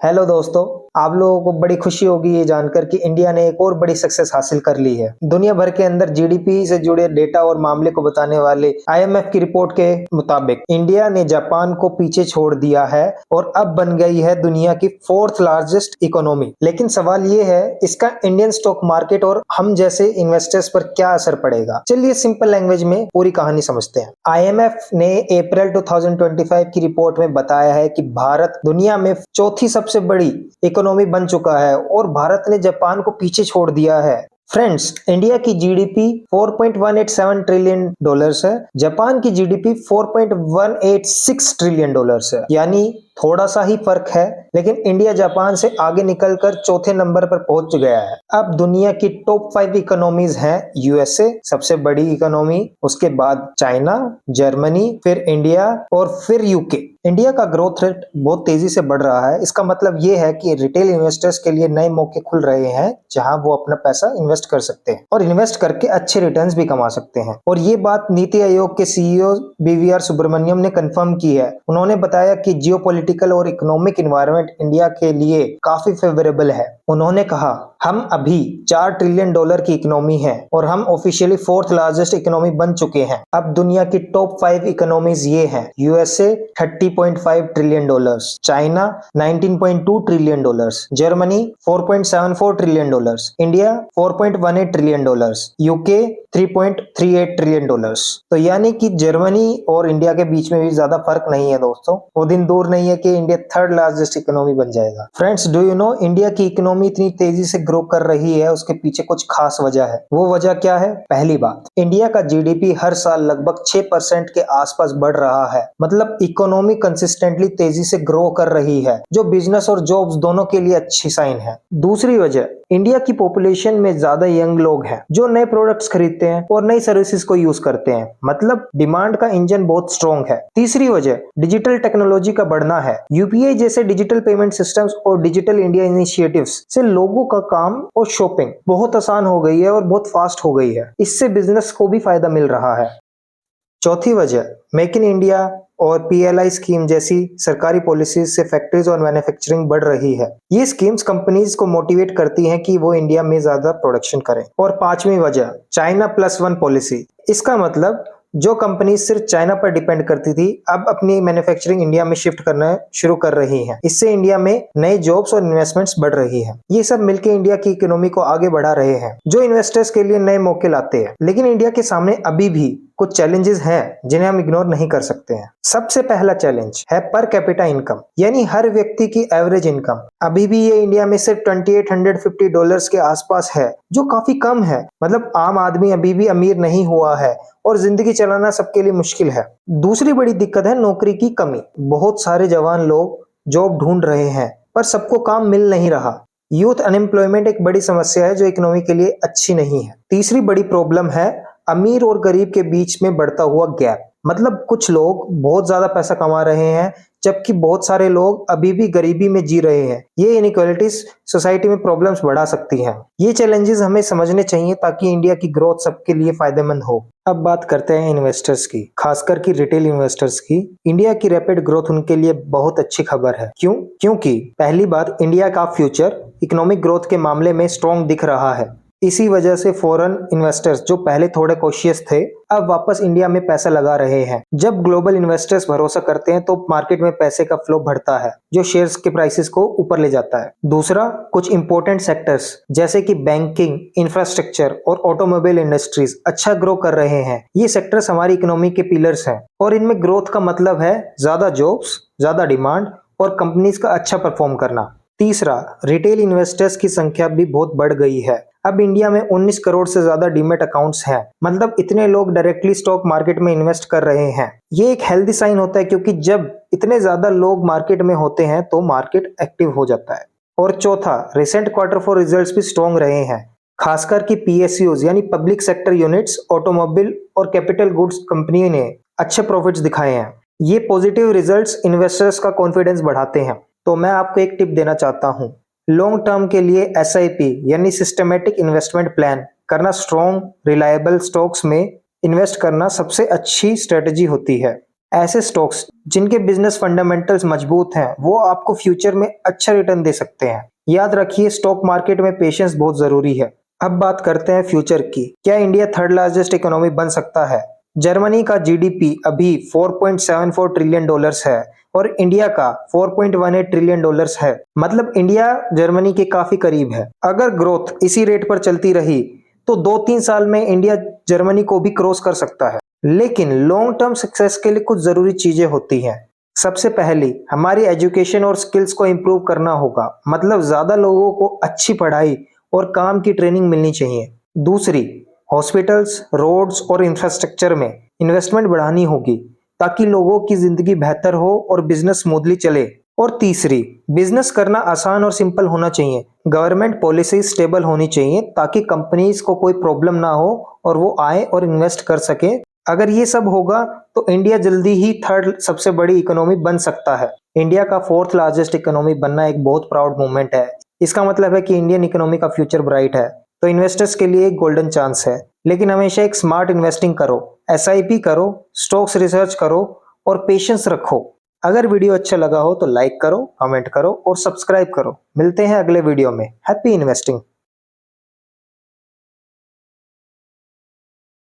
Hello दोस्तों। आप लोगों को बड़ी खुशी होगी ये जानकर कि इंडिया ने एक और बड़ी सक्सेस हासिल कर ली है। दुनिया भर के अंदर जीडीपी से जुड़े डेटा और मामले को बताने वाले आईएमएफ की रिपोर्ट के मुताबिक इंडिया ने जापान को पीछे छोड़ दिया है और अब बन गई है दुनिया की फोर्थ लार्जेस्ट इकोनॉमी। लेकिन सवाल ये है, इसका इंडियन स्टॉक मार्केट और हम जैसे इन्वेस्टर्स पर क्या असर पड़ेगा। चलिए सिंपल लैंग्वेज में पूरी कहानी समझते हैं। आईएमएफ ने अप्रैल 2025 की रिपोर्ट में बताया है कि भारत दुनिया में चौथी सबसे बड़ी इकोनॉमी बन चुका है और भारत ने जापान को पीछे छोड़ दिया है। फ्रेंड्स, इंडिया की जीडीपी 4.187 ट्रिलियन डॉलर्स है, जापान की जीडीपी 4.186 ट्रिलियन डॉलर्स है। यानी थोड़ा सा ही फर्क है, लेकिन इंडिया जापान से आगे निकलकर चौथे नंबर पर पहुंच गया है। अब दुनिया की टॉप 5 इकोनॉमीज हैं यूएसए सबसे बड़ी इकोनॉमी, उसके बाद चाइना, जर्मनी, फिर इंडिया और फिर यूके। इंडिया का ग्रोथ रेट बहुत तेजी से बढ़ रहा है। इसका मतलब ये है कि रिटेल इन्वेस्टर्स के लिए नए मौके खुल रहे हैं जहां वो अपना पैसा इन्वेस्ट कर सकते हैं और इन्वेस्ट करके अच्छे रिटर्न्स भी कमा सकते हैं। और ये बात नीति आयोग के सीईओ बीवीआर सुब्रमण्यम ने कंफर्म की है। उन्होंने बताया कि जियोपॉलिटिकल और इकोनॉमिक एनवायरनमेंट इंडिया के लिए काफी फेवरेबल है। उन्होंने कहा, हम अभी 4 ट्रिलियन डॉलर की इकोनॉमी है और हम ऑफिशियली फोर्थ लार्जेस्ट इकोनॉमी बन चुके हैं। अब दुनिया की टॉप 5 इकोनॉमीज ये हैं: USA 30.5 trillion dollars, China 19.2 trillion dollars, Germany 4.74 trillion dollars, India 4.18 trillion dollars, UK 3.38 trillion dollars. तो यानी कि जर्मनी और इंडिया के बीच में भी ज्यादा फर्क नहीं है दोस्तों। वो दिन दूर नहीं है कि इंडिया थर्ड लार्जेस्ट इकोनॉमी बन जाएगा। Friends, do you know India की इकोनॉमी इतनी तेजी से ग्रो कर रही है, उसके पीछे कुछ खास वजह है। वो वजह क्या है? पहली बात, इंडिया का जीडीपी हर साल लगभग 6% के आसपास बढ़ रहा है। मतलब इकोनॉमी कंसिस्टेंटली तेजी से ग्रो कर रही है, जो बिजनेस और जॉब्स दोनों के लिए अच्छी साइन है। दूसरी वजह, इंडिया की पॉपुलेशन में ज्यादा यंग लोग हैं जो नए प्रोडक्ट्स खरीदते हैं और नई सर्विसेज को यूज करते हैं। मतलब डिमांड का इंजन बहुत स्ट्रॉन्ग है। तीसरी वजह, डिजिटल टेक्नोलॉजी का बढ़ना है। यूपीआई जैसे डिजिटल पेमेंट सिस्टम्स और डिजिटल इंडिया इनिशिएटिव्स से लोगों का काम और शॉपिंग बहुत आसान हो गई है और बहुत फास्ट हो गई है। इससे बिजनेस को भी फायदा मिल रहा है। चौथी वजह, मेक इन इंडिया और पीएलआई स्कीम जैसी सरकारी पॉलिसीज से फैक्ट्रीज और मैन्युफैक्चरिंग बढ़ रही है। ये स्कीम्स कंपनीज को मोटिवेट करती हैं कि वो इंडिया में ज्यादा प्रोडक्शन करें। और पांचवी वजह, चाइना प्लस वन पॉलिसी। इसका मतलब जो कंपनी सिर्फ चाइना पर डिपेंड करती थी, अब अपनी मैन्युफैक्चरिंग इंडिया में शिफ्ट करना शुरू कर रही हैं। इससे इंडिया में नए जॉब्स और इन्वेस्टमेंट्स बढ़ रही हैं। ये सब मिलकर इंडिया की इकोनॉमी को आगे बढ़ा रहे हैं, जो इन्वेस्टर्स के लिए नए मौके लाते हैं। लेकिन इंडिया के सामने अभी भी कुछ चैलेंजेस हैं जिन्हें हम इग्नोर नहीं कर सकते हैं। सबसे पहला चैलेंज है पर कैपिटा इनकम, यानी हर व्यक्ति की एवरेज इनकम। अभी भी ये इंडिया में सिर्फ $2850 के आसपास है, जो काफी कम है। मतलब आम आदमी अभी भी अमीर नहीं हुआ है और जिंदगी चलाना सबके लिए मुश्किल है। दूसरी बड़ी दिक्कत है नौकरी की कमी। बहुत सारे जवान लोग जॉब ढूंढ रहे हैं पर सबको काम मिल नहीं रहा। यूथ अनएम्प्लॉयमेंट एक बड़ी समस्या है जो इकोनॉमी के लिए अच्छी नहीं है। तीसरी बड़ी प्रॉब्लम है अमीर और गरीब के बीच में बढ़ता हुआ गैप। मतलब कुछ लोग बहुत ज्यादा पैसा कमा रहे हैं जबकि बहुत सारे लोग अभी भी गरीबी में जी रहे हैं। ये इनइक्वालिटीज सोसाइटी में प्रॉब्लम्स बढ़ा सकती हैं। ये चैलेंजेस हमें समझने चाहिए ताकि इंडिया की ग्रोथ सबके लिए फायदेमंद हो। अब बात करते हैं इन्वेस्टर्स की, खासकर की रिटेल इन्वेस्टर्स की। इंडिया की रैपिड ग्रोथ उनके लिए बहुत अच्छी खबर है। क्यों? क्योंकि पहली बात, इंडिया का फ्यूचर इकोनॉमिक ग्रोथ के मामले में स्ट्रॉन्ग दिख रहा है। इसी वजह से फॉरेन इन्वेस्टर्स जो पहले थोड़े कॉशियस थे, अब वापस इंडिया में पैसा लगा रहे हैं। जब ग्लोबल इन्वेस्टर्स भरोसा करते हैं तो मार्केट में पैसे का फ्लो बढ़ता है, जो शेयर्स के प्राइसेस को ऊपर ले जाता है। दूसरा, कुछ इंपॉर्टेंट सेक्टर्स जैसे कि बैंकिंग, इंफ्रास्ट्रक्चर और ऑटोमोबाइल इंडस्ट्रीज अच्छा ग्रो कर रहे हैं। ये सेक्टर्स हमारी इकोनॉमी के पिलर्स हैं और इनमें ग्रोथ का मतलब है ज्यादा जॉब्स, ज्यादा डिमांड और कंपनीज का अच्छा परफॉर्म करना। तीसरा, रिटेल इन्वेस्टर्स की संख्या भी बहुत बढ़ गई है। अब इंडिया में 19 करोड़ से ज्यादा डीमैट अकाउंट्स हैं। मतलब इतने लोग डायरेक्टली स्टॉक मार्केट में इन्वेस्ट कर रहे हैं। ये एक हेल्दी साइन होता है, क्योंकि जब इतने ज्यादा लोग मार्केट में होते हैं तो मार्केट एक्टिव हो जाता है। और चौथा, रिसेंट क्वार्टर फोर रिजल्ट्स भी स्ट्रॉन्ग रहे हैं, खासकर कि पीएसयूज यानी पब्लिक सेक्टर यूनिट्स, ऑटोमोबाइल और कैपिटल गुड्स कंपनी ने अच्छे प्रॉफिट्स दिखाए हैं। ये पॉजिटिव रिजल्ट्स इन्वेस्टर्स का कॉन्फिडेंस बढ़ाते हैं। तो मैं आपको एक टिप देना चाहता हूँ, लॉन्ग टर्म के लिए एसआईपी यानी सिस्टमेटिक इन्वेस्टमेंट प्लान करना, स्ट्रॉन्ग रिलायबल स्टॉक्स में इन्वेस्ट करना सबसे अच्छी स्ट्रेटजी होती है। ऐसे स्टॉक्स जिनके बिजनेस फंडामेंटल्स मजबूत हैं वो आपको फ्यूचर में अच्छा रिटर्न दे सकते हैं। याद रखिए, स्टॉक मार्केट में पेशेंस बहुत जरूरी है। अब बात करते हैं फ्यूचर की। क्या इंडिया थर्ड लार्जेस्ट इकोनॉमी बन सकता है? जर्मनी का जीडीपी अभी 4.74 ट्रिलियन डॉलर्स है और इंडिया का 4.18 ट्रिलियन डॉलर्स है। मतलब इंडिया जर्मनी के काफी करीब है। अगर ग्रोथ इसी रेट पर चलती रही तो 2-3 साल में इंडिया जर्मनी को भी क्रॉस कर सकता है। लेकिन लॉन्ग टर्म सक्सेस के लिए कुछ जरूरी चीजें होती हैं। सबसे पहली, हमारी एजुकेशन और स्किल्स को इंप्रूव करना होगा। मतलब ज्यादा लोगों को अच्छी पढ़ाई और काम की ट्रेनिंग मिलनी चाहिए। दूसरी, हॉस्पिटल्स, रोड्स और इंफ्रास्ट्रक्चर में इन्वेस्टमेंट बढ़ानी होगी ताकि लोगों की जिंदगी बेहतर हो और बिजनेस स्मूथली चले। और तीसरी, बिजनेस करना आसान और सिंपल होना चाहिए। गवर्नमेंट पॉलिसी स्टेबल होनी चाहिए ताकि कंपनीज को कोई प्रॉब्लम ना हो और वो आए और इन्वेस्ट कर सके। अगर ये सब होगा तो इंडिया जल्दी ही थर्ड सबसे बड़ी इकोनॉमी बन सकता है। इंडिया का फोर्थ लार्जेस्ट इकोनॉमी बनना एक बहुत प्राउड मोमेंट है। इसका मतलब है कि इंडियन इकोनॉमी का फ्यूचर ब्राइट है। तो इन्वेस्टर्स के लिए एक गोल्डन चांस है। लेकिन हमेशा एक स्मार्ट इन्वेस्टिंग करो, एसआईपी करो, स्टॉक्स रिसर्च करो और पेशेंस रखो। अगर वीडियो अच्छा लगा हो तो लाइक करो, कमेंट करो और सब्सक्राइब करो। मिलते हैं अगले वीडियो में। Happy investing.